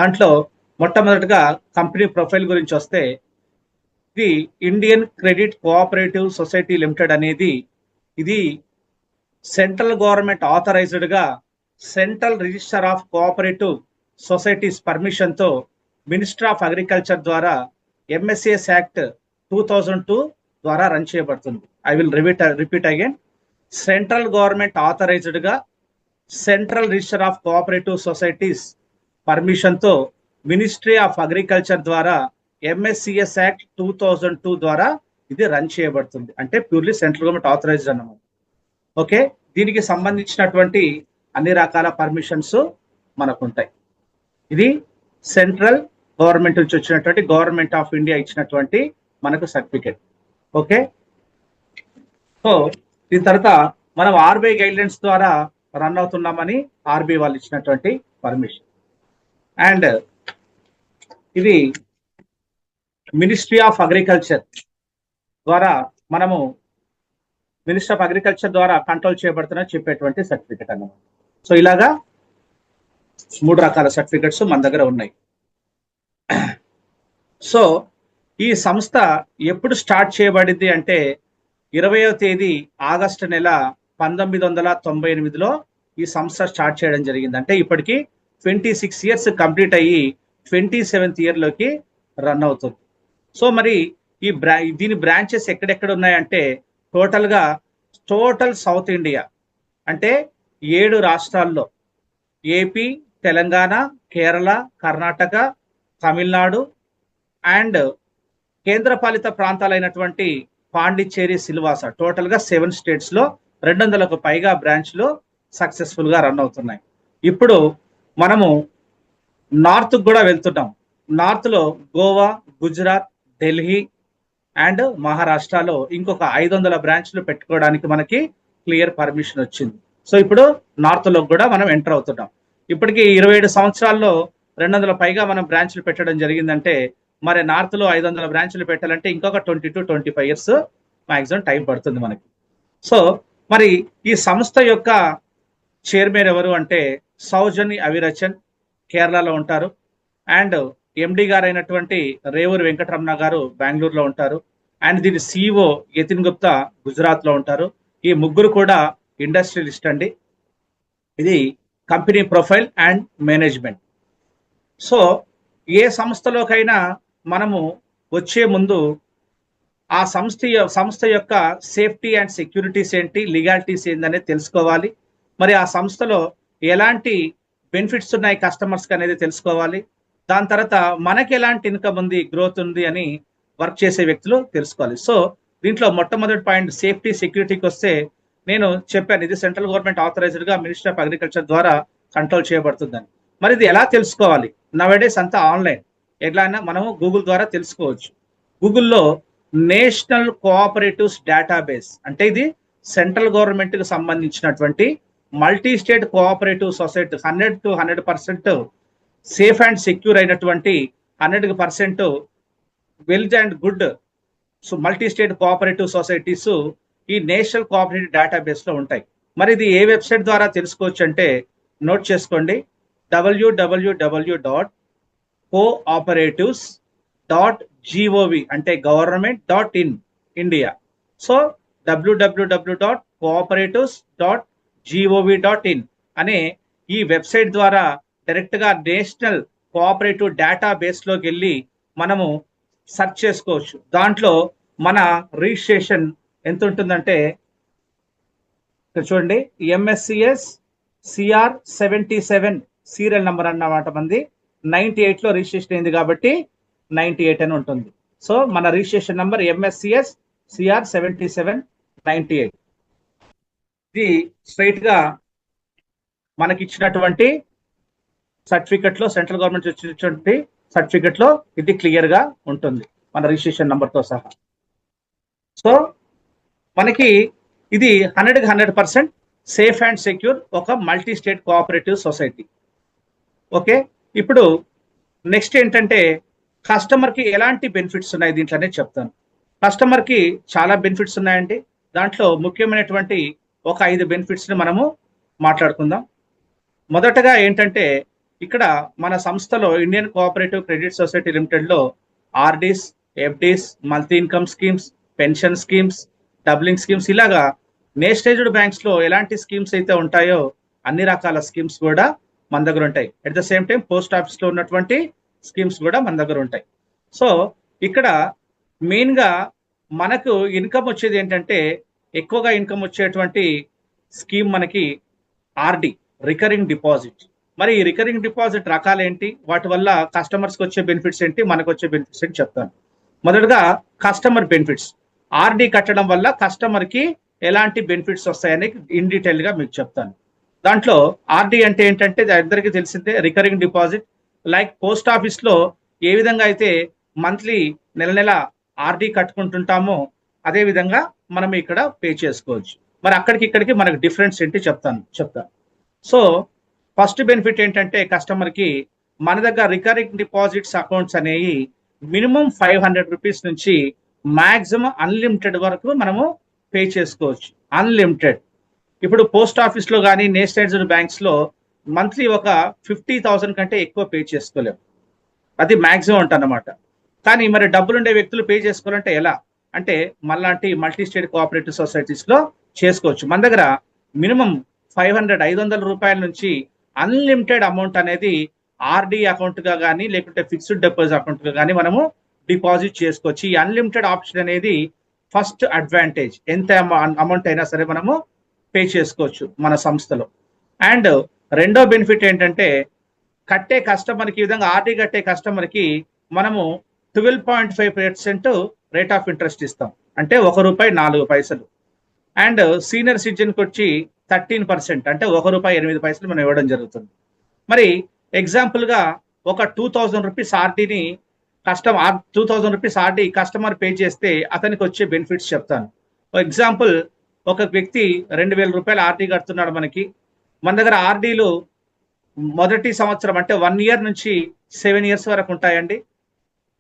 దాంట్లో మొట్టమొదటిగా company profile గురించి వస్తే, ఇది Indian credit cooperative society limited అనేది ఇది సెంట్రల్ గవర్నమెంట్ ఆథరైజ్డ్ గా central register of cooperative societies permission తో మినిస్టర్ ఆఫ్ అగ్రికల్చర్ ద్వారా ఎంఎస్సిఎస్ యాక్ట్ 2002 ద్వారా రన్ చేయబడుతుంది. I will repeat again. Central government authorised గా central register of cooperative societies permission తో ministry of agriculture ద్వారా MSCS act 2002 ద్వారా ఇది రన్ చేయబడుతుంది. అంటే ప్యూర్లీ సెంట్రల్ గవర్నమెంట్ ఆథరైజ్డ్ అన్నమాట. ఓకే, దీనికి సంబంధించినటువంటి అన్ని రకాల పర్మిషన్స్ మనకు ఉంటాయి. ఇది సెంట్రల్ గవర్నమెంట్ నుంచి వచ్చినటువంటి గవర్నమెంట్ ఆఫ్ ఇండియా ఇచ్చినటువంటి మనకు సర్టిఫికేట్. ఓకే, సో దీని తర్వాత మనం ఆర్బీఐ గైడ్లైన్స్ ద్వారా రన్ అవుతున్నామని ఆర్బీఐ వాళ్ళు ఇచ్చినటువంటి పర్మిషన్. అండ్ ఇది మినిస్ట్రీ ఆఫ్ అగ్రికల్చర్ ద్వారా మనము మినిస్టర్ ఆఫ్ అగ్రికల్చర్ ద్వారా కంట్రోల్ చేయబడుతుందని చెప్పేటువంటి సర్టిఫికేట్ అన్నమాట. సో ఇలాగా 3 రకాల సర్టిఫికెట్స్ మన దగ్గర ఉన్నాయి. సో ఈ సంస్థ ఎప్పుడు స్టార్ట్ చేయబడింది అంటే 20వ తేదీ ఆగస్టు నెల 1998లో ఈ సంస్థ స్టార్ట్ చేయడం జరిగింది. అంటే ఇప్పటికి 26 ఇయర్స్ కంప్లీట్ అయ్యి 27th ఇయర్ లోకి రన్ అవుతుంది. సో మరి దీని బ్రాంచెస్ ఎక్కడెక్కడ ఉన్నాయంటే టోటల్ సౌత్ ఇండియా అంటే 7 రాష్ట్రాల్లో ఏపీ, తెలంగాణ, కేరళ, కర్ణాటక, తమిళనాడు అండ్ కేంద్రపాలిత ప్రాంతాలైనటువంటి పాండిచ్చేరి, సిల్వాసా, టోటల్ గా 7 స్టేట్స్ లో 200కు పైగా బ్రాంచ్లు సక్సెస్ఫుల్ గా రన్ అవుతున్నాయి. ఇప్పుడు మనము నార్త్ కూడా వెళ్తున్నాం. నార్త్ లో గోవా, గుజరాత్, ఢిల్లీ అండ్ మహారాష్ట్రలో ఇంకొక 500 బ్రాంచ్లు పెట్టుకోవడానికి మనకి క్లియర్ పర్మిషన్ వచ్చింది. సో ఇప్పుడు నార్త్ లో కూడా మనం ఎంటర్ అవుతున్నాం. ఇప్పటికి 27 సంవత్సరాల్లో 200 పైగా మనం బ్రాంచ్లు పెట్టడం జరిగిందంటే మరి నార్త్ లో 500 బ్రాంచ్లు పెట్టాలంటే ఇంకొక 20 to 25 ఇయర్స్ మాక్సిమం టైం పడుతుంది మనకి. సో మరి ఈ సంస్థ యొక్క చైర్మన్ ఎవరు అంటే సౌజని అవిరచన్, కేరళలో ఉంటారు. అండ్ ఎండి గారు అయినటువంటి రేవూరి వెంకటరమణ గారు బెంగళూరులో ఉంటారు. అండ్ దీని సిఇఓ యతిన్ గుప్తా గుజరాత్ లో ఉంటారు. ఈ ముగ్గురు కూడా ఇండస్ట్రియలిస్ట్ అండి. ఇది company profile and management. So ఏ సంస్థలోకైనా మనము వచ్చే ముందు ఆ సంస్థ యొక్క సేఫ్టీ అండ్ సెక్యూరిటీస్ ఏంటి, లీగాలిటీస్ ఏంటనేది తెలుసుకోవాలి. మరి ఆ సంస్థలో ఎలాంటి బెనిఫిట్స్ ఉన్నాయి కస్టమర్స్కి అనేది తెలుసుకోవాలి. దాని తర్వాత మనకి ఎలాంటి ఇన్కమ్ ఉంది, గ్రోత్ ఉంది అని వర్క్ చేసే వ్యక్తులు తెలుసుకోవాలి. సో దీంట్లో మొట్టమొదటి పాయింట్ సేఫ్టీ సెక్యూరిటీకి వస్తే నేను చెప్పాను ఇది సెంట్రల్ గవర్నమెంట్ ఆథరైజ్డ్ గా మినిస్టర్ ఆఫ్ అగ్రికల్చర్ ద్వారా కంట్రోల్ చేయబడుతుందని. మరి ఇది ఎలా తెలుసుకోవాలి? నవడేస్ అంతా ఆన్లైన్, ఎట్లా అయినా మనము గూగుల్ ద్వారా తెలుసుకోవచ్చు. గూగుల్లో నేషనల్ కోఆపరేటివ్స్ డేటాబేస్ అంటే ఇది సెంట్రల్ గవర్నమెంట్ కి సంబంధించినటువంటి multi state cooperative society 100 to 100% safe and secure అయినటువంటి 100% wealth and good multi state cooperative societies ఈ నేషనల్ కోఆపరేటివ్ డేటాబేస్ లో ఉంటాయి. మరి ఇది ఏ వెబ్సైట్ ద్వారా తెలుసుకోవచ్చు అంటే నోట్ చేసుకోండి, www.cooperatives.gov అంటే government.in ఇండియా. సో www.cooperatives.gov.in అనే ఈ వెబ్సైట్ ద్వారా డైరెక్ట్ గా నేషనల్ కోఆపరేటివ్ డేటాబేస్ లోకి వెళ్ళి మనము సెర్చ్ చేసుకోవచ్చు. దాంట్లో మన రిజిస్ట్రేషన్ ఎంత ఉంటుందంటే ఇక్కడ చూడండి, ఎంఎస్సిఎస్ సిఆర్ 77 సీరియల్ నెంబర్ అన్నమాట. మంది 98 లో రిజిస్ట్రేషన్ అయింది కాబట్టి 98 అని ఉంటుంది. సో మన రిజిస్ట్రేషన్ నెంబర్ ఎంఎస్సిఎస్ సిఆర్ 7798. ఇది స్ట్రైట్ గా మనకి ఇచ్చినటువంటి సర్టిఫికెట్ లో సెంట్రల్ గవర్నమెంట్ ఇచ్చినటువంటి సర్టిఫికెట్ లో ఇది క్లియర్ గా ఉంటుంది మన రిజిస్ట్రేషన్ నెంబర్ తో సహా. సో మనకి ఇది 100% సేఫ్ అండ్ సెక్యూర్ ఒక multi state cooperative society. Okay, ఇప్పుడు నెక్స్ట్ ఏంటంటే కస్టమర్ కి ఎలాంటి బెనిఫిట్స్ ఉన్నాయి దీంట్లోనే చెప్తాను. కస్టమర్ కి చాలా బెనిఫిట్స్ ఉన్నాయండి. దాంట్లో ముఖ్యమైనటువంటి ఒక 5 బెనిఫిట్స్ ని మనము మాట్లాడుకుందాం. మొదటగా ఏంటంటే ఇక్కడ మన సంస్థలో Indian cooperative credit society limited లో RDs, FDs, multi income schemes, pension schemes, doubling schemes, ఇలాగా నేషనలైజ్డ్ బ్యాంక్స్ లో ఎలాంటి స్కీమ్స్ అయితే ఉంటాయో అన్ని రకాల స్కీమ్స్ కూడా మన దగ్గర ఉంటాయి. At the same time post office లో ఉన్నటువంటి స్కీమ్స్ కూడా మన దగ్గర ఉంటాయి. సో ఇక్కడ మెయిన్ గా మనకు ఇన్కమ్ వచ్చేది ఏంటంటే, ఎక్కువగా ఇన్కమ్ వచ్చేటువంటి స్కీమ్ మనకి ఆర్డి, రికరింగ్ డిపాజిట్. మరి ఈ రికరింగ్ డిపాజిట్ రకాలు ఏంటి, వాటి వల్ల కస్టమర్స్ కి వచ్చే బెనిఫిట్స్ ఏంటి, మనకు వచ్చే బెనిఫిట్స్ ఏంటి చెప్తాను. మొదటగా కస్టమర్ బెనిఫిట్స్. ఆర్డి కట్టడం వల్ల కస్టమర్ కి ఎలాంటి బెనిఫిట్స్ వస్తాయని ఇన్ డీటెయిల్ గా మీకు చెప్తాను. దాంట్లో ఆర్డి అంటే ఏంటంటే అందరికీ తెలిసిందే, recurring deposit. Like post office లో ఏ విధంగా అయితే మంత్లీ నెల నెల ఆర్డి కట్టుకుంటుంటామో అదే విధంగా మనం ఇక్కడ పే చేసుకోవచ్చు. మరి అక్కడికి ఇక్కడికి మనకు డిఫరెన్స్ ఏంటి చెప్తాను. సో ఫస్ట్ బెనిఫిట్ ఏంటంటే, కస్టమర్ కి మన దగ్గర రికరింగ్ డిపాజిట్స్ అకౌంట్స్ అనేవి మినిమం 500 రూపీస్ నుంచి మాక్సిమం అన్లిమిటెడ్ వరకు మనము పే చేసుకోవచ్చు. అన్లిమిటెడ్. ఇప్పుడు పోస్ట్ ఆఫీస్ లో కానీ నేషనలైజ్డ్ బ్యాంక్స్ లో మంత్లీ ఒక 50,000 కంటే ఎక్కువ పే చేసుకోలేము, అది మాక్సిమం అంటన్నమాట. కానీ మరి డబ్బులుండే వ్యక్తులు పే చేసుకోవాలంటే ఎలా అంటే, మళ్ళాంటి మల్టీ స్టేట్ కోఆపరేటివ్ సొసైటీస్ లో చేసుకోవచ్చు. మన దగ్గర మినిమం 500 రూపాయల నుంచి అన్లిమిటెడ్ అమౌంట్ అనేది ఆర్డి అకౌంట్ గా కానీ లేకుంటే ఫిక్స్డ్ డిపాజిట్ అకౌంట్ గా కానీ మనము డిపాజిట్ చేసుకోవచ్చు. ఈ అన్లిమిటెడ్ ఆప్షన్ అనేది ఫస్ట్ అడ్వాంటేజ్. ఎంత అమౌంట్ అయినా సరే మనము పే చేసుకోవచ్చు మన సంస్థలో. అండ్ రెండో బెనిఫిట్ ఏంటంటే, కట్టే కస్టమర్కి, ఈ విధంగా ఆర్డి కట్టే కస్టమర్కి మనము 12.5% రేట్ ఆఫ్ ఇంట్రెస్ట్ ఇస్తాం, అంటే ₹1.04. అండ్ సీనియర్ సిటిజన్కి వచ్చి 13%, అంటే ₹1.08 మనం ఇవ్వడం జరుగుతుంది. మరి ఎగ్జాంపుల్ గా ఒక 2000 రూపీస్ ఆర్డీని 2000 రూపీస్ ఆర్డీ కస్టమర్ పే చేస్తే అతనికి వచ్చే బెనిఫిట్స్ చెప్తాను. ఎగ్జాంపుల్, ఒక వ్యక్తి 2000 రూపాయలు ఆర్డీ కడుతున్నాడు. మన దగ్గర ఆర్డీలు మొదటి సంవత్సరం అంటే 1 ఇయర్ నుంచి 7 ఇయర్స్ వరకు ఉంటాయండి.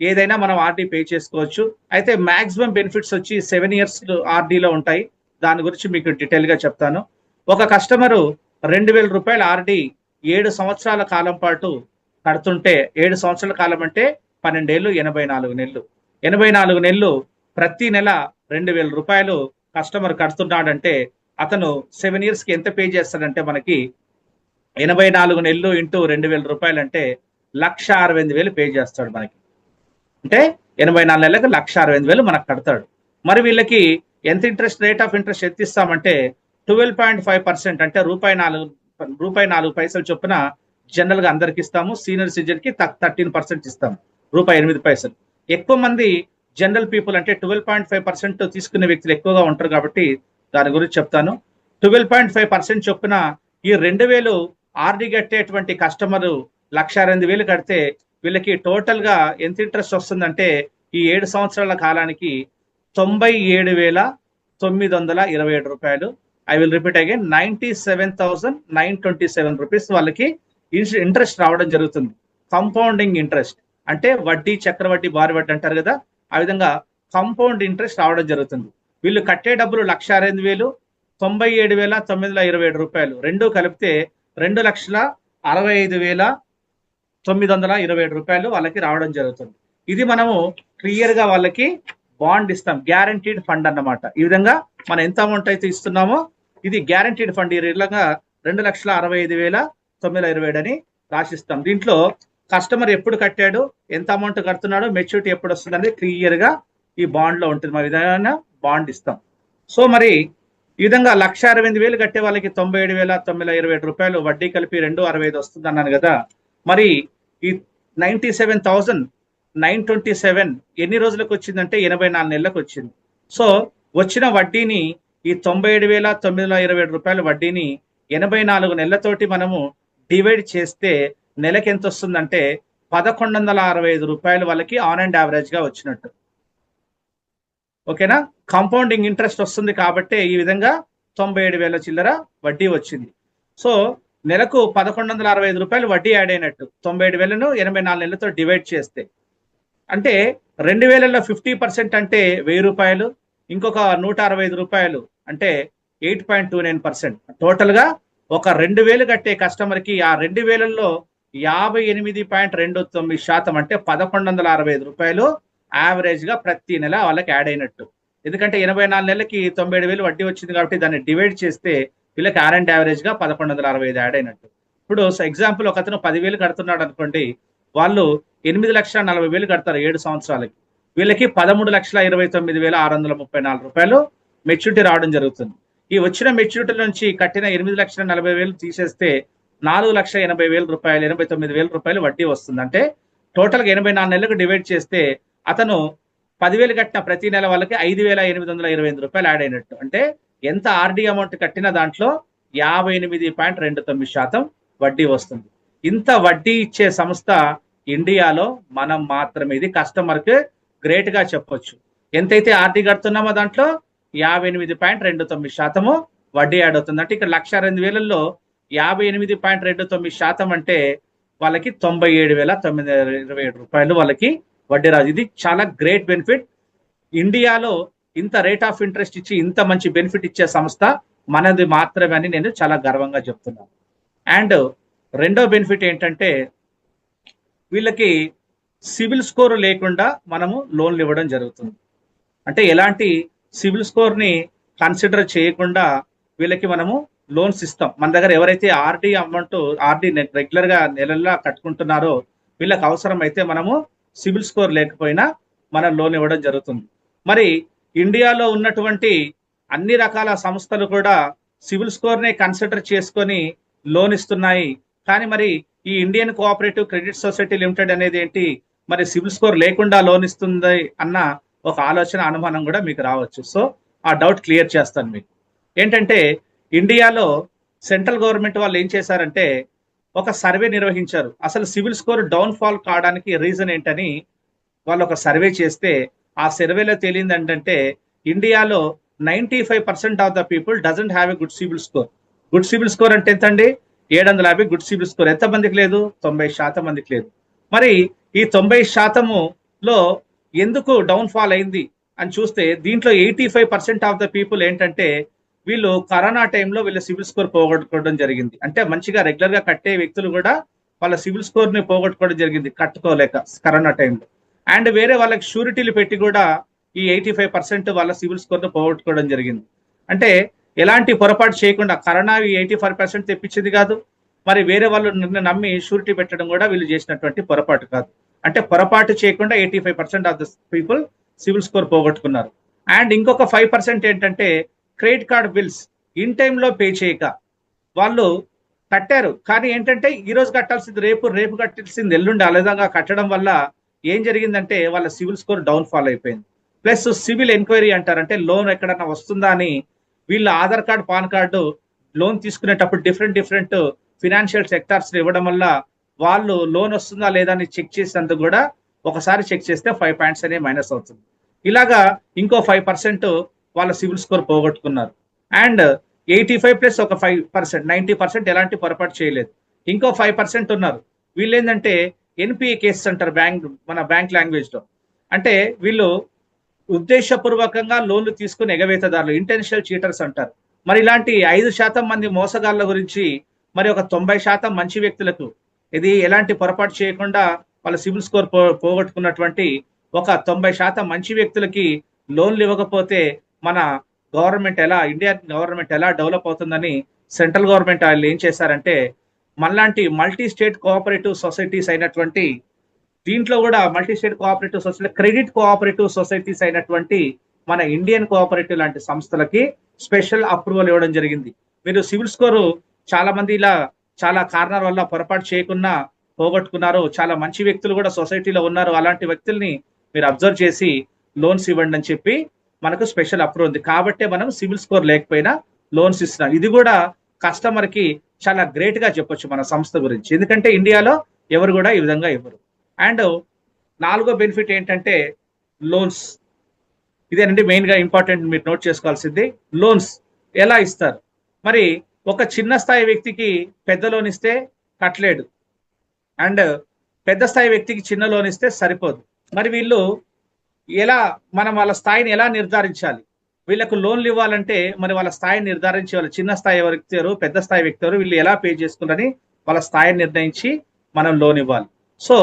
ఏదైనా మనం ఆర్డీ పే చేసుకోవచ్చు. అయితే మాక్సిమం బెనిఫిట్స్ వచ్చి 7 ఇయర్స్ ఆర్డీలో ఉంటాయి. దాని గురించి మీకు డీటెయిల్ గా చెప్తాను. ఒక కస్టమరు 2000 రూపాయల ఆర్డీ 7 సంవత్సరాల కాలం పాటు కడుతుంటే, 7 సంవత్సరాల కాలం అంటే 12 ఏళ్ళు, 84 నెలలు. 84 నెలలు ప్రతి నెల 2000 రూపాయలు కస్టమర్ కడుతున్నాడంటే అతను 7 ఇయర్స్ కి ఎంత పే చేస్తాడంటే, మనకి 84 నెలలు ఇంటూ 2000 రూపాయలు అంటే 1,68,000 పే చేస్తాడు మనకి. అంటే 84 నెలలకు 1,68,000 మనకు కడతాడు. మరి వీళ్ళకి ఎంత ఇంట్రెస్ట్, రేట్ ఆఫ్ ఇంట్రెస్ట్ ఎంత ఇస్తామంటే 12.5%, అంటే ₹4 చొప్పున జనరల్ గా అందరికి ఇస్తాము. సీనియర్ సిటిజన్ కి 13% ఇస్తాము, ₹8. ఎక్కువ మంది జనరల్ పీపుల్ అంటే 12.5% తీసుకునే వ్యక్తులు ఎక్కువగా ఉంటారు కాబట్టి దాని గురించి చెప్తాను. 12.5% చొప్పున ఈ 2000 ఆర్డీ కట్టేటువంటి కస్టమర్ 1,08,000 కడితే వీళ్ళకి టోటల్ గా ఎంత ఇంట్రెస్ట్ వస్తుందంటే, ఈ 7 సంవత్సరాల కాలానికి ₹97,927. I will repeat again, 97,927 rupees వాళ్ళకి ఇంట్రెస్ట్ రావడం జరుగుతుంది. కంపౌండింగ్ ఇంట్రెస్ట్ అంటే వడ్డీ, చక్రవడ్డీ, బారు వడ్డీ అంటారు కదా, ఆ విధంగా కంపౌండ్ ఇంట్రెస్ట్ రావడం జరుగుతుంది. వీళ్ళు కట్టే డబ్బులు 1,08,000, 97,927 రూపాయలు రెండు కలిపితే 2,65,927 రూపాయలు వాళ్ళకి రావడం జరుగుతుంది. ఇది మనము క్లియర్ గా వాళ్ళకి బాండ్ ఇస్తాం, గ్యారంటీడ్ ఫండ్ అన్నమాట. ఈ విధంగా మనం ఎంత అమౌంట్ అయితే ఇస్తున్నామో ఇది గ్యారంటీడ్ ఫండ్. ఈ విధంగా 2,65,927 అని రాసిస్తాం. దీంట్లో కస్టమర్ ఎప్పుడు కట్టాడు, ఎంత అమౌంట్ కడుతున్నాడో, మెచ్యూరిటీ ఎప్పుడు వస్తుంది అనేది క్లియర్ గా ఈ బాండ్ లో ఉంటుంది. మన విధంగా బాండ్ ఇస్తాం. సో మరి ఈ విధంగా 1,68,000 కట్టే వాళ్ళకి 97,927 రూపాయలు వడ్డీ కలిపి 2,65 వస్తుంది అన్నాను కదా. మరి ఈ 97,927 ఎన్ని రోజులకు వచ్చిందంటే 84 నెలలకు వచ్చింది. సో వచ్చిన వడ్డీని, ఈ 97,927 రూపాయల వడ్డీని 84 నెలలతోటి మనము డివైడ్ చేస్తే నెలకి ఎంత వస్తుందంటే 1,165 రూపాయలు వాళ్ళకి ఆన్ అండ్ యావరేజ్ గా వచ్చినట్టు. ఓకేనా? కాంపౌండింగ్ ఇంట్రెస్ట్ వస్తుంది కాబట్టి ఈ విధంగా 97,000 చిల్లర వడ్డీ వచ్చింది. సో నెలకు 1,165 రూపాయలు వడ్డీ యాడ్ అయినట్టు 97,000ను 84 నెలలతో డివైడ్ చేస్తే. అంటే 2,000లో 50% అంటే 1,000 రూపాయలు, ఇంకొక 165 రూపాయలు అంటే 8.29%. టోటల్ గా ఒక 2,000 కట్టే కస్టమర్ కి ఆ 2,000లో 58.29% అంటే 1165 రూపాయలు యావరేజ్ గా ప్రతి నెల వాళ్ళకి యాడ్ అయినట్టు. ఎందుకంటే 84 నెలలకి 97,000 వడ్డీ వచ్చింది కాబట్టి దాన్ని డివైడ్ చేస్తే వీళ్ళకి యావరేజ్ గా 1165 యాడ్ అయినట్టు. ఇప్పుడు ఎగ్జాంపుల్ ఒక అతను 10,000 కడుతున్నాడు అనుకోండి, వాళ్ళు 8,40,000 కడతారు 7 సంవత్సరాలకి. వీళ్ళకి 13,29,634 రూపాయలు మెచ్యూరిటీ రావడం జరుగుతుంది. ఈ వచ్చిన మెచ్యూరిటీ నుంచి కట్టిన 8,40,000 తీసేస్తే 4,80,000 రూపాయలు, 89,000 రూపాయలు వడ్డీ వస్తుంది. అంటే టోటల్ గా 84 నెలలకు డివైడ్ చేస్తే అతను 10,000 కట్టిన ప్రతి నెల వాళ్ళకి 5,828 రూపాయలు యాడ్ అయినట్టు. అంటే ఎంత ఆర్డీ అమౌంట్ కట్టినా దాంట్లో 58.29% వడ్డీ వస్తుంది. ఇంత వడ్డీ ఇచ్చే సంస్థ ఇండియాలో మనం మాత్రమే. ఇది కస్టమర్ కి గ్రేట్ గా చెప్పొచ్చు. ఎంతైతే ఆర్డీ కడుతున్నామో దాంట్లో 58.29% వడ్డీ యాడ్ అవుతుంది. అంటే ఇక్కడ 1,02,000లో 58.29% అంటే వాళ్ళకి 97,927 రూపాయలు వాళ్ళకి వడ్డీ రాదు. ఇది చాలా గ్రేట్ బెనిఫిట్. ఇండియాలో ఇంత రేట్ ఆఫ్ ఇంట్రెస్ట్ ఇచ్చి ఇంత మంచి బెనిఫిట్ ఇచ్చే సంస్థ మనది మాత్రమే అని నేను చాలా గర్వంగా చెప్తున్నాను. అండ్ రెండో బెనిఫిట్ ఏంటంటే వీళ్ళకి సివిల్ స్కోర్ లేకుండా మనము లోన్లు ఇవ్వడం జరుగుతుంది. అంటే ఎలాంటి సివిల్ స్కోర్ ని కన్సిడర్ చేయకుండా వీళ్ళకి మనము లోన్స్ ఇస్తాం. మన దగ్గర ఎవరైతే ఆర్డీ అమౌంట్ రెగ్యులర్ గా నెలలా కట్టుకుంటున్నారో వీళ్ళకి అవసరం అయితే మనము సివిల్ స్కోర్ లేకపోయినా మనం లోన్ ఇవ్వడం జరుగుతుంది. మరి ఇండియాలో ఉన్నటువంటి అన్ని రకాల సంస్థలు కూడా సివిల్ స్కోర్ ని కన్సిడర్ చేసుకొని లోన్ ఇస్తున్నాయి. కానీ మరి ఈ Indian cooperative credit society limited అనేది ఏంటి, మరి సివిల్ స్కోర్ లేకుండా లోన్ ఇస్తుంది అన్న ఒక ఆలోచన, అనుమానం కూడా మీకు రావచ్చు. సో ఆ డౌట్ క్లియర్ చేస్తాను మీకు. ఏంటంటే ఇండియాలో సెంట్రల్ గవర్నమెంట్ వాళ్ళు ఏం చేశారంటే ఒక సర్వే నిర్వహించారు. అసలు సివిల్ స్కోర్ డౌన్ ఫాల్ కావడానికి రీజన్ ఏంటని వాళ్ళు ఒక సర్వే చేస్తే ఆ సర్వేలో తేలింది ఏంటంటే ఇండియాలో 95% of the people doesn't have a good civil score. Good civil score అంటే ఎంతండి? 750 గుడ్ సివిల్ స్కోర్. ఎంత మందికి లేదు? 90% మందికి లేదు. మరి ఈ 90%లో ఎందుకు డౌన్ ఫాల్ అయింది అని చూస్తే దీంట్లో 85% ఆఫ్ ద పీపుల్ ఏంటంటే వీళ్ళు కరోనా టైంలో వీళ్ళ సివిల్ స్కోర్ పోగొట్టుకోవడం జరిగింది. అంటే మంచిగా రెగ్యులర్ గా కట్టే వ్యక్తులు కూడా వాళ్ళ సివిల్ స్కోర్ ని పోగొట్టుకోవడం జరిగింది కట్టుకోలేక కరోనా టైంలో. అండ్ వేరే వాళ్ళకి షూరిటీలు పెట్టి కూడా ఈ 85% వాళ్ళ సివిల్ స్కోర్ ను పోగొట్టుకోవడం జరిగింది. అంటే ఎలాంటి పొరపాటు చేయకుండా కరోనా 85% తెప్పించింది కాదు, మరి వేరే వాళ్ళు నమ్మి షూరిటీ పెట్టడం కూడా వీళ్ళు చేసినటువంటి పొరపాటు కాదు. అంటే పొరపాటు చేయకుండా 85% of the people civil score పోగొట్టుకున్నారు. అండ్ ఇంకొక 5% ఏంటంటే క్రెడిట్ కార్డ్ బిల్స్ ఇన్ టైంలో పే చేయక వాళ్ళు కట్టారు. కానీ ఏంటంటే ఈ రోజు కట్టాల్సింది రేపు కట్టాల్సింది ఎల్లుండి అలదంగా కట్టడం వల్ల ఏం జరిగిందంటే వాళ్ళ సివిల్ స్కోర్ డౌన్ ఫాల్ అయిపోయింది. ప్లస్ సివిల్ ఎంక్వైరీ అంటారు, అంటే లోన్ ఎక్కడన్నా వస్తుందా అని వీళ్ళ Aadhaar card pan card loan తీసుకునేటప్పుడు డిఫరెంట్ ఫినాన్షియల్ సెక్టార్స్ ఇవ్వడం వల్ల వాళ్ళు లోన్ వస్తుందా లేదా అని చెక్ చేసేందుకు కూడా ఒకసారి చెక్ చేస్తే 5 పాయింట్స్ అనే మైనస్ అవుతుంది. ఇలాగా ఇంకో 5% వాళ్ళ సివిల్ స్కోర్ పోగొట్టుకున్నారు. అండ్ 85 ప్లస్ ఒక 5%, 90% ఎలాంటి పొరపాటు చేయలేదు. ఇంకో 5% ఉన్నారు. వీళ్ళు ఏంటంటే ఎన్పిఏ కేసెస్ అంటారు మన బ్యాంక్ లాంగ్వేజ్ లో. అంటే వీళ్ళు ఉద్దేశపూర్వకంగా లోన్లు తీసుకుని ఎగవేతదారులు, ఇంటెన్షియల్ చీటర్స్ అంటారు. మరి ఇలాంటి 5% మంది మోసగాళ్ళ గురించి మరి ఒక 90% మంచి వ్యక్తులకు ఇది ఎలాంటి పొరపాటు చేయకుండా వాళ్ళ సివిల్ స్కోర్ పోగొట్టుకున్నటువంటి ఒక 90% మంచి వ్యక్తులకి లోన్లు ఇవ్వకపోతే మన గవర్నమెంట్ ఇండియన్ గవర్నమెంట్ ఎలా డెవలప్ అవుతుందని సెంట్రల్ గవర్నమెంట్ వాళ్ళు ఏం చేశారంటే మనలాంటి మల్టీ స్టేట్ కోఆపరేటివ్ సొసైటీస్ అయినటువంటి దీంట్లో కూడా multi state cooperative society, credit cooperative societies అయినటువంటి మన ఇండియన్ కోఆపరేటివ్ లాంటి సంస్థలకి స్పెషల్ అప్రూవల్ ఇవ్వడం జరిగింది. మీరు సివిల్ స్కోరు చాలా మంది ఇలా చాలా కారణాల వల్ల పొరపాటు చేయకుండా పోగొట్టుకున్నారు. చాలా మంచి వ్యక్తులు కూడా సొసైటీలో ఉన్నారు. అలాంటి వ్యక్తుల్ని మీరు అబ్జర్వ్ చేసి లోన్స్ ఇవ్వండి అని చెప్పి మనకు స్పెషల్ అప్రూవల్ ఉంది. కాబట్టే మనం సివిల్ స్కోర్ లేకపోయినా లోన్స్ ఇస్తున్నాం. ఇది కూడా కస్టమర్ కి చాలా గ్రేట్ గా చెప్పొచ్చు మన సంస్థ గురించి. ఎందుకంటే ఇండియాలో ఎవరు కూడా ఈ విధంగా ఇవ్వరు. అండ్ 4వ బెనిఫిట్ ఏంటంటే లోన్స్. ఇదేనండి మెయిన్ గా ఇంపార్టెంట్, మీరు నోట్ చేసుకోవాల్సింది. లోన్స్ ఎలా ఇస్తారు? మరి ఒక చిన్న స్థాయి వ్యక్తికి పెద్ద లోన్ ఇస్తే కట్టలేడు, అండ్ పెద్ద స్థాయి వ్యక్తికి చిన్న లోన్ ఇస్తే సరిపోదు. మరి వీళ్ళు మనం వాళ్ళ స్థాయిని ఎలా నిర్ధారించాలి? వీళ్ళకు లోన్లు ఇవ్వాలంటే మరి వాళ్ళ స్థాయిని నిర్ధారించి, వాళ్ళ చిన్న స్థాయి వ్యక్తి ఎవరు, పెద్ద స్థాయి వ్యక్తి ఎవరు, వీళ్ళు ఎలా పే చేసుకున్నారని వాళ్ళ స్థాయిని నిర్ణయించి మనం లోన్ ఇవ్వాలి. సో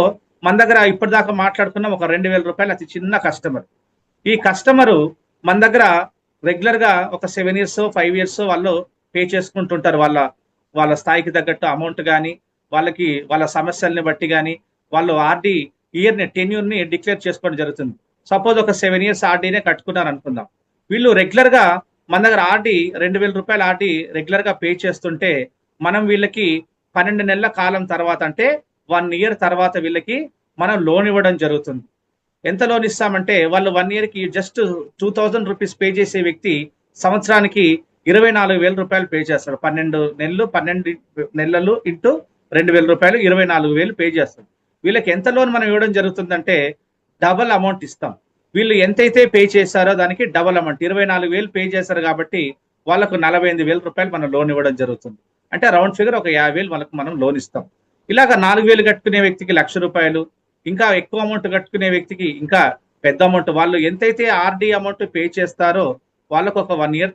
మన దగ్గర ఇప్పటిదాకా మాట్లాడుకున్నాం ఒక 2,000 రూపాయలు అతి చిన్న కస్టమర్. ఈ కస్టమరు మన దగ్గర రెగ్యులర్ గా ఒక 7 ఇయర్స్ 5 ఇయర్స్ వాళ్ళు పే చేసుకుంటుంటారు. వాళ్ళ వాళ్ళ స్థాయికి తగ్గట్టు అమౌంట్ కానీ, వాళ్ళకి వాళ్ళ సమస్యల్ని బట్టి కానీ వాళ్ళు ఆర్డీ టెన్యూర్ ని డిక్లేర్ చేసుకోవడం జరుగుతుంది. సపోజ్ ఒక 7 ఇయర్స్ ఆర్డీనే కట్టుకున్నారు అనుకుందాం. వీళ్ళు రెగ్యులర్ గా మన దగ్గర ఆర్డీ 2,000 రూపాయల ఆర్డీ రెగ్యులర్ గా పే చేస్తుంటే మనం వీళ్ళకి 12 నెలల కాలం తర్వాత అంటే 1 ఇయర్ తర్వాత వీళ్ళకి మనం లోన్ ఇవ్వడం జరుగుతుంది. ఎంత లోన్ ఇస్తామంటే వాళ్ళు 1 ఇయర్ కి జస్ట్ 2,000 రూపీస్ పే చేసే వ్యక్తి సంవత్సరానికి 24,000 రూపాయలు పే చేస్తాడు. 12 నెలలు ఇంటూ 2,000 రూపాయలు 24,000 పే చేస్తాడు. వీళ్ళకి ఎంత లోన్ మనం ఇవ్వడం జరుగుతుందంటే డబల్ అమౌంట్ ఇస్తాం. వీళ్ళు ఎంతైతే పే చేశారో దానికి డబల్ అమౌంట్ 24,000 పే చేశారు కాబట్టి వాళ్ళకు 48,000 రూపాయలు మనం లోన్ ఇవ్వడం జరుగుతుంది. అంటే రౌండ్ ఫిగర్ ఒక 50,000 వాళ్ళకు మనం లోన్ ఇస్తాం. ఇలాగ 4,000 కట్టుకునే వ్యక్తికి 1,00,000 రూపాయలు, ఇంకా ఎక్కువ అమౌంట్ కట్టుకునే వ్యక్తికి ఇంకా పెద్ద అమౌంట్, వాళ్ళు ఎంతైతే ఆర్డీ అమౌంట్ పే చేస్తారో వాళ్ళకు ఒక 1 ఇయర్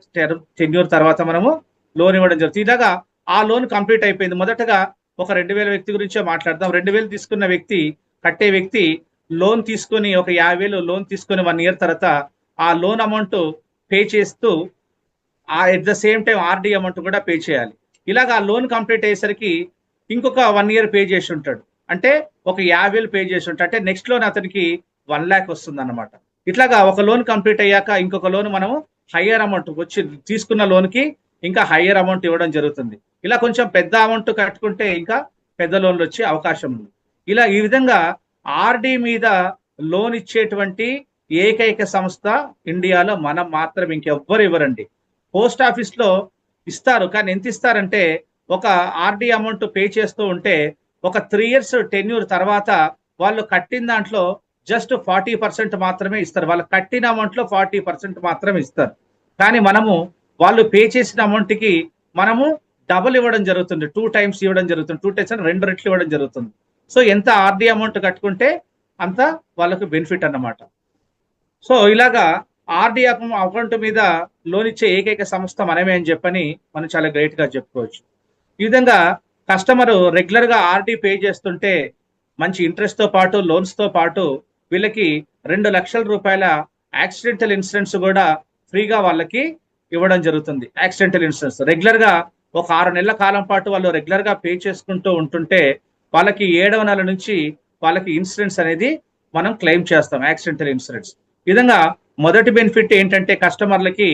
టెన్యూర్ తర్వాత మనము లోన్ ఇవ్వడం జరుగుతుంది. ఇలాగా ఆ లోన్ కంప్లీట్ అయిపోయింది. మొదటగా ఒక 2,000 వ్యక్తి గురించే మాట్లాడదాం. 2,000 తీసుకున్న వ్యక్తి, కట్టే వ్యక్తి లోన్ తీసుకొని ఒక 50,000 లోన్ తీసుకొని 1 ఇయర్ తర్వాత ఆ లోన్ అమౌంట్ పే చేస్తూ at the same time RD amount కూడా పే చేయాలి. ఇలాగా ఆ లోన్ కంప్లీట్ అయ్యేసరికి ఇంకొక 1 ఇయర్ పే చేసి ఉంటాడు. అంటే ఒక 50,000 పే చేసి ఉంటాడు. అంటే నెక్స్ట్ లోన్ అతనికి 1,00,000 వస్తుంది అన్నమాట. ఇట్లాగా ఒక లోన్ కంప్లీట్ అయ్యాక ఇంకొక లోన్ మనము హయ్యర్ అమౌంట్ వచ్చి తీసుకున్న లోన్ కి ఇంకా హయ్యర్ అమౌంట్ ఇవ్వడం జరుగుతుంది. ఇలా కొంచెం పెద్ద అమౌంట్ కట్టుకుంటే ఇంకా పెద్ద లోన్లు వచ్చే అవకాశం ఉంది. ఇలా ఈ విధంగా ఆర్డీ మీద లోన్ ఇచ్చేటువంటి ఏకైక సంస్థ ఇండియాలో మనం మాత్రం, ఇంకెవ్వరు ఇవ్వరండి. పోస్ట్ ఆఫీస్ లో ఇస్తారు, కానీ ఎంత ఇస్తారంటే ఒక ఆర్డీ అమౌంట్ పే చేస్తూ ఉంటే ఒక 3 ఇయర్స్ టెన్యూర్ తర్వాత వాళ్ళు కట్టిన దాంట్లో జస్ట్ 40% మాత్రమే ఇస్తారు. వాళ్ళు కట్టిన అమౌంట్ లో 40% మాత్రమే ఇస్తారు. కానీ మనము వాళ్ళు పే చేసిన అమౌంట్ కి మనము డబుల్ ఇవ్వడం జరుగుతుంది, 2 టైమ్స్ ఇవ్వడం జరుగుతుంది. 2 టైమ్స్ 2 రెట్లు ఇవ్వడం జరుగుతుంది. సో ఎంత ఆర్డీ అమౌంట్ కట్టుకుంటే అంత వాళ్ళకు బెనిఫిట్ అన్నమాట. సో ఇలాగా ఆర్డీ అకౌంట్ మీద లోన్ ఇచ్చే ఏకైక సంస్థ మనమే అని చెప్పని మనం చాలా గ్రేట్ గా చెప్పుకోవచ్చు. ఈ విధంగా కస్టమర్ రెగ్యులర్ గా ఆర్డీ పే చేస్తుంటే మంచి ఇంట్రెస్ట్ తో పాటు లోన్స్ తో పాటు వీళ్ళకి 2,00,000 రూపాయల యాక్సిడెంటల్ ఇన్సూరెన్స్ కూడా ఫ్రీగా వాళ్ళకి ఇవ్వడం జరుగుతుంది. యాక్సిడెంటల్ ఇన్సూరెన్స్ రెగ్యులర్ గా ఒక 6 నెలల కాలం పాటు వాళ్ళు రెగ్యులర్ గా పే చేసుకుంటూ ఉంటుంటే వాళ్ళకి 7వ నెల నుంచి వాళ్ళకి ఇన్సూరెన్స్ అనేది మనం క్లెయిమ్ చేస్తాం, యాక్సిడెంటల్ ఇన్సూరెన్స్. ఈ విధంగా మొదటి బెనిఫిట్ ఏంటంటే కస్టమర్లకి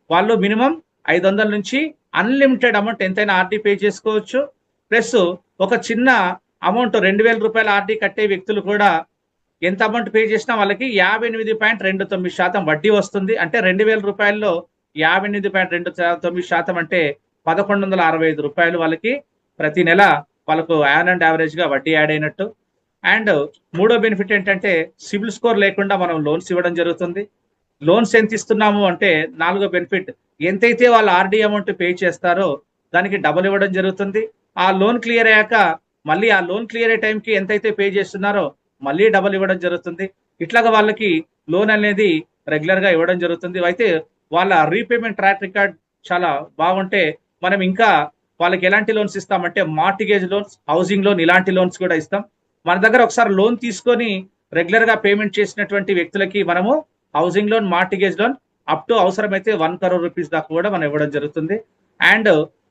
వాళ్ళు మినిమం 500 నుంచి అన్లిమిటెడ్ అమౌంట్ ఎంతైనా ఆర్డీ పే చేసుకోవచ్చు. ప్లస్ ఒక చిన్న అమౌంట్ 2,000 రూపాయల ఆర్డీ కట్టే వ్యక్తులు కూడా ఎంత అమౌంట్ పే చేసినా వాళ్ళకి 58.29% వడ్డీ వస్తుంది. అంటే 2,000 రూపాయల్లో 58.29% అంటే 1,165 రూపాయలు వాళ్ళకి ప్రతి నెల వాళ్ళకు యాన్ అండ్ యావరేజ్ గా వడ్డీ యాడ్ అయినట్టు. అండ్ మూడో బెనిఫిట్ ఏంటంటే సిబిల్ స్కోర్ లేకుండా మనం లోన్స్ ఇవ్వడం జరుగుతుంది. లోన్స్ ఎంత ఇస్తున్నాము అంటే 4వ బెనిఫిట్, ఎంతైతే వాళ్ళు ఆర్డీ అమౌంట్ పే చేస్తారో దానికి డబుల్ ఇవ్వడం జరుగుతుంది. ఆ లోన్ క్లియర్ అయ్యాక మళ్ళీ ఆ లోన్ క్లియర్ అయ్యే టైంకి ఎంతైతే పే చేస్తున్నారో మళ్ళీ డబుల్ ఇవ్వడం జరుగుతుంది. ఇట్లాగా వాళ్ళకి లోన్ అనేది రెగ్యులర్ గా ఇవ్వడం జరుగుతుంది. అయితే వాళ్ళ రీపేమెంట్ ట్రాక్ రికార్డ్ చాలా బాగుంటే మనం ఇంకా వాళ్ళకి ఎలాంటి లోన్స్ ఇస్తామంటే మార్టిగేజ్ లోన్స్, హౌసింగ్ లోన్, ఇలాంటి లోన్స్ కూడా ఇస్తాం. మన దగ్గర ఒకసారి లోన్ తీసుకొని రెగ్యులర్ గా పేమెంట్ చేసినటువంటి వ్యక్తులకి మనము housing loan, mortgage loan up to అవసరమైతే 1 crore రూపీస్ దాకా కూడా మనం ఇవ్వడం జరుగుతుంది. And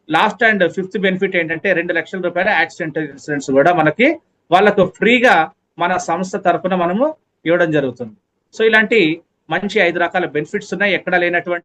last and 5th benefit ఏంటంటే 2,00,000 రూపాయల యాక్సిడెంటల్ ఇన్సూరెన్స్ కూడా మనకి వాళ్ళకు ఫ్రీగా మన సంస్థ తరఫున మనము ఇవ్వడం జరుగుతుంది. సో ఇలాంటి మంచి 5 రకాల బెనిఫిట్స్ ఉన్నాయి, ఎక్కడ లేనటువంటి